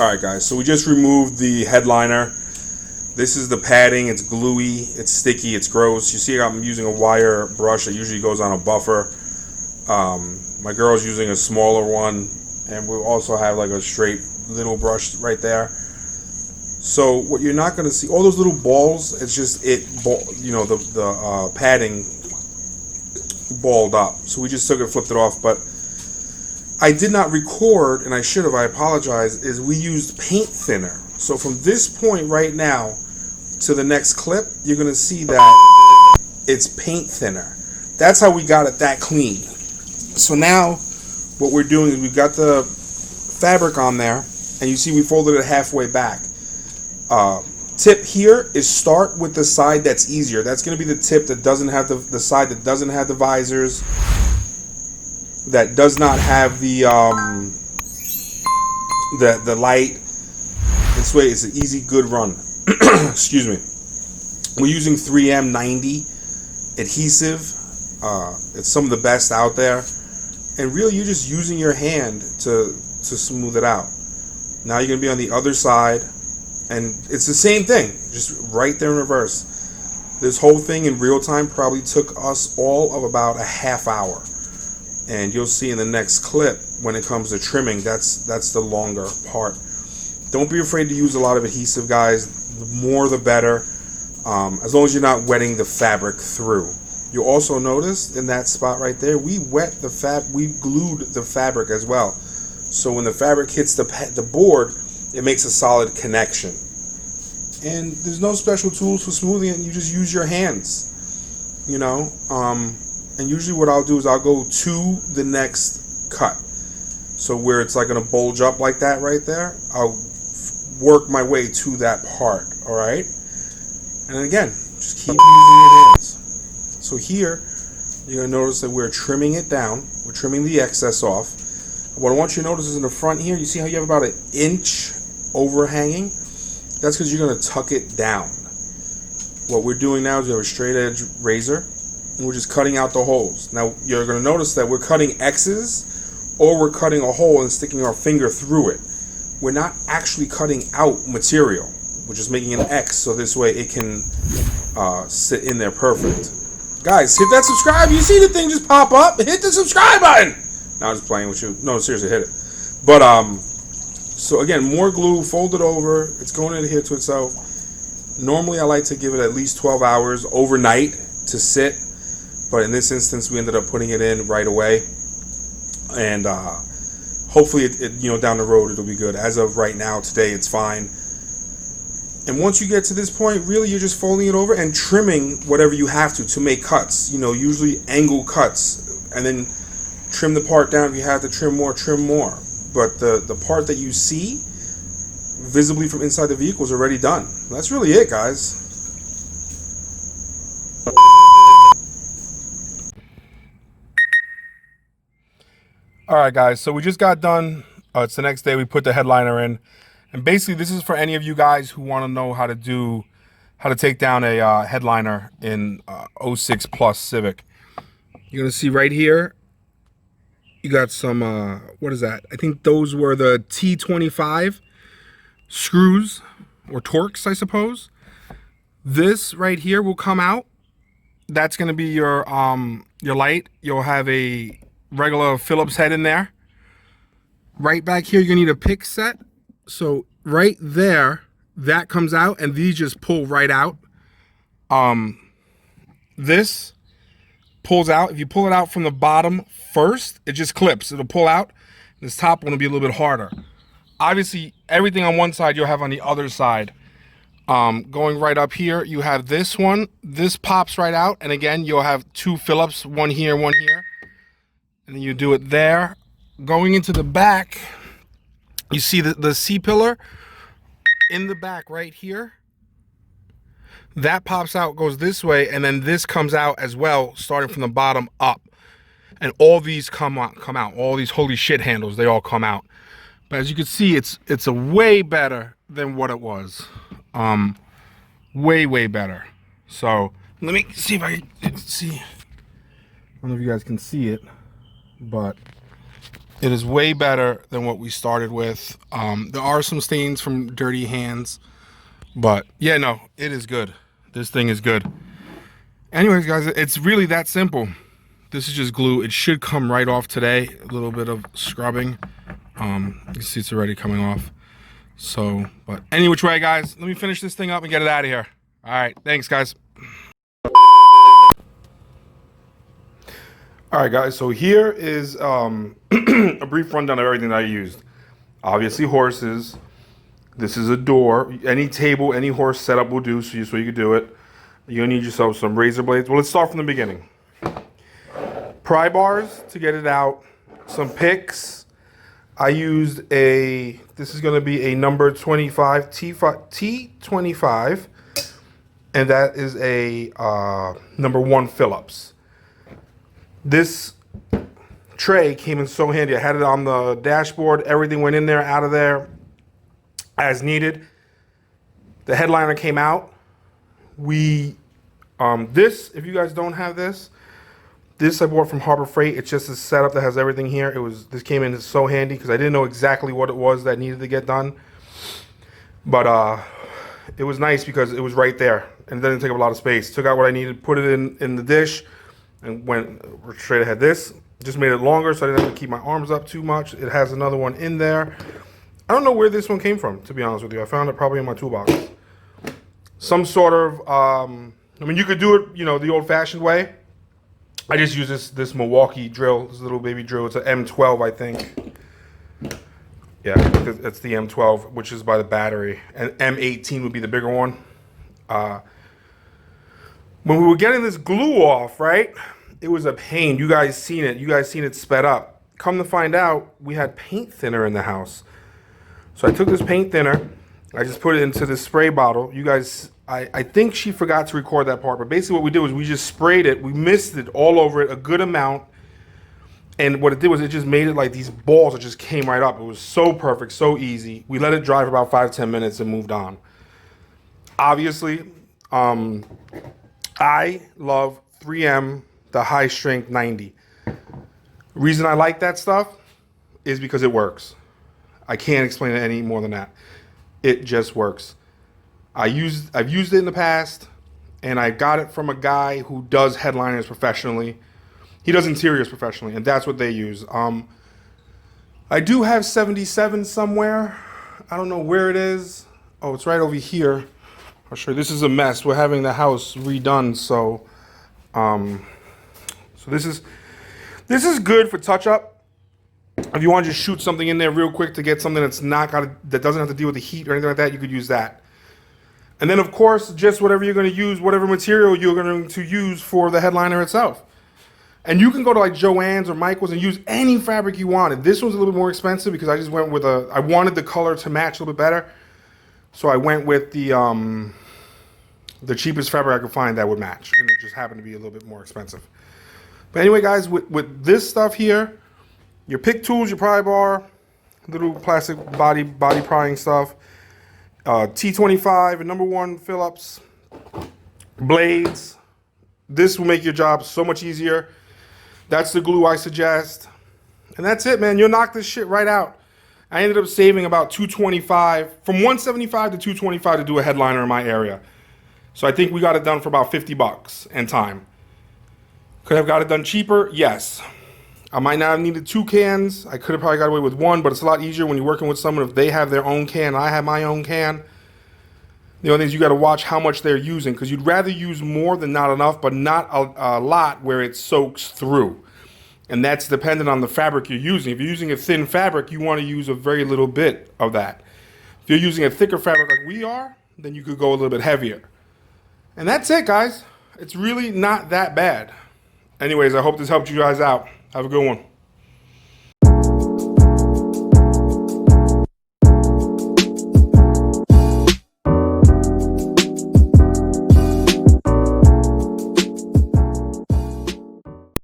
Alright guys, so we just removed the headliner. This is the padding. It's gluey, it's sticky, it's gross. You see I'm using a wire brush that usually goes on a buffer. My girl's using a smaller one, and we'll also have like a straight little brush right there. So what you're not going to see, all those little balls, it's just the padding balled up. So we just took it, flipped it off. But I did not record, and I should have, I apologize, is we used paint thinner. So from this point right now to the next clip, you're going to see that it's paint thinner. That's how we got it that clean. So now what we're doing is we've got the fabric on there, and you see we folded it halfway back. Tip here is start with the side that's easier. That's going to be the tip that doesn't have the side that doesn't have the visors, that does not have the light. This way it's an easy, good run. Excuse me. We're using 3M 90 adhesive. It's some of the best out there, and really you're just using your hand to smooth it out. Now you're going to be on the other side, and it's the same thing, just right there in reverse. This whole thing in real time probably took us all of about a half hour. And you'll see in the next clip, when it comes to trimming, that's the longer part. Don't be afraid to use a lot of adhesive, guys. The more the better, as long as you're not wetting the fabric through. You'll also notice in that spot right there, we glued the fabric as well. So when the fabric hits the board, it makes a solid connection. And there's no special tools for smoothing it. You just use your hands, you know. And usually what I'll do is I'll go to the next cut. So where it's like going to bulge up like that right there, I'll work my way to that part, all right? And again, just keep using your hands. So here, you're going to notice that we're trimming it down. We're trimming the excess off. What I want you to notice is in the front here, you see how you have about an inch overhanging? That's because you're going to tuck it down. What we're doing now is we have a straight edge razor, and we're just cutting out the holes. Now you're going to notice that we're cutting X's, or we're cutting a hole and sticking our finger through it. We're not actually cutting out material. We're just making an X, so this way it can sit in there perfect. Guys, hit that subscribe. You see the thing just pop up? Hit the subscribe button. Now I'm just playing with you. No, seriously, hit it. But so again, more glue, fold it over. It's going to adhere to itself. Normally I like to give it at least 12 hours overnight to sit, but in this instance we ended up putting it in right away, and hopefully it down the road it'll be good. As of right now, today, it's fine. And once you get to this point, really you're just folding it over and trimming whatever you have to make cuts, usually angle cuts, and then trim the part down. If you have to trim more, trim more. But the part that you see visibly from inside the vehicle is already done. That's really it, guys. Alright guys, so we just got done. It's the next day. We put the headliner in. And basically this is for any of you guys who want to know how to take down a headliner in 06 Plus Civic. You're going to see right here, you got some, what is that? I think those were the T25 screws, or Torx, I suppose. This right here will come out. That's going to be your light. You'll have a regular Phillips head in there. Right back here, you're going to need a pick set. So right there, that comes out, and these just pull right out. This pulls out. If you pull it out from the bottom first, it just clips. It'll pull out. This top one will be a little bit harder. Obviously, everything on one side you'll have on the other side. Going right up here, you have this one. This pops right out, and again, you'll have two Phillips, one here, one here. And then you do it there. Going into the back, you see the C-pillar in the back right here. That pops out, goes this way, and then this comes out as well, starting from the bottom up. And all these come out. All these holy shit handles, they all come out. But as you can see, it's a way better than what it was. Way better. So let me see if I can see. I don't know if you guys can see it, but It is way better than what we started with. There are some stains from dirty hands, but yeah, no, it is good. This thing is good. Anyways, guys, it's really that simple. This is just glue. It should come right off today. A little bit of scrubbing. You see it's already coming off. So, but any which way, guys, let me finish this thing up and get it out of here. All right, thanks, guys. All right, guys, so here is a brief rundown of everything that I used. Obviously, horses. This is a door. Any table, any horse setup will do, so you can do it. You'll need yourself some razor blades. Well, let's start from the beginning. Pry bars to get it out. Some picks. I used this is going to be a number 25, T25, and that is a number 1 Phillips. This tray came in so handy. I had it on the dashboard. Everything went in there, out of there, as needed. The headliner came out. This, if you guys don't have this I bought from Harbor Freight. It's just a setup that has everything here. This came in so handy because I didn't know exactly what it was that needed to get done. But it was nice because it was right there and it didn't take up a lot of space. Took out what I needed, put it in the dish, and went straight ahead. This just made it longer so I didn't have to keep my arms up too much. It has another one in there. I don't know where this one came from, to be honest with you. I found it probably in my toolbox. Some sort of, I mean, you could do it, the old-fashioned way. I just use this Milwaukee drill, this little baby drill. It's an M12, I think. Yeah, it's the M12, which is by the battery. And M18 would be the bigger one. When we were getting this glue off, right, it was a pain. You guys seen it. You guys seen it sped up. Come to find out, we had paint thinner in the house. So I took this paint thinner. I just put it into this spray bottle. You guys, I think she forgot to record that part, but basically what we did was we just sprayed it. We misted it all over it, a good amount. And what it did was it just made it like these balls that just came right up. It was so perfect, so easy. We let it dry for about 5-10 minutes and moved on. Obviously, I love 3M, the high strength 90. Reason I like that stuff is because it works. I can't explain it any more than that. It just works. I've used it in the past, and I got it from a guy who does headliners professionally. He does interiors professionally, and that's what they use. I do have 77 somewhere. I don't know where it is. Oh, it's right over here. I'll show you. This is a mess. We're having the house redone, so this is good for touch up. If you want to just shoot something in there real quick to get something that doesn't have to deal with the heat or anything like that, you could use that. And then, of course, just whatever you're going to use, whatever material you're going to use for the headliner itself. And you can go to like Joann's or Michael's and use any fabric you wanted. This one's a little bit more expensive because I just went with I wanted the color to match a little bit better. So I went with the cheapest fabric I could find that would match. And it just happened to be a little bit more expensive. But anyway, guys, with this stuff here, your pick tools, your pry bar, little plastic body prying stuff, T25 and number 1 Phillips, blades. This will make your job so much easier. That's the glue I suggest. And that's it, man. You'll knock this shit right out. I ended up saving about $225, from $175 to $225 to do a headliner in my area. So I think we got it done for about $50 and time. Could have got it done cheaper? Yes. I might not have needed 2 cans. I could have probably got away with 1, but it's a lot easier when you're working with someone if they have their own can and I have my own can. The only thing is you got to watch how much they're using because you'd rather use more than not enough, but not a lot where it soaks through. And that's dependent on the fabric you're using. If you're using a thin fabric, you want to use a very little bit of that. If you're using a thicker fabric like we are, then you could go a little bit heavier. And that's it, guys. It's really not that bad. Anyways, I hope this helped you guys out. Have a good one.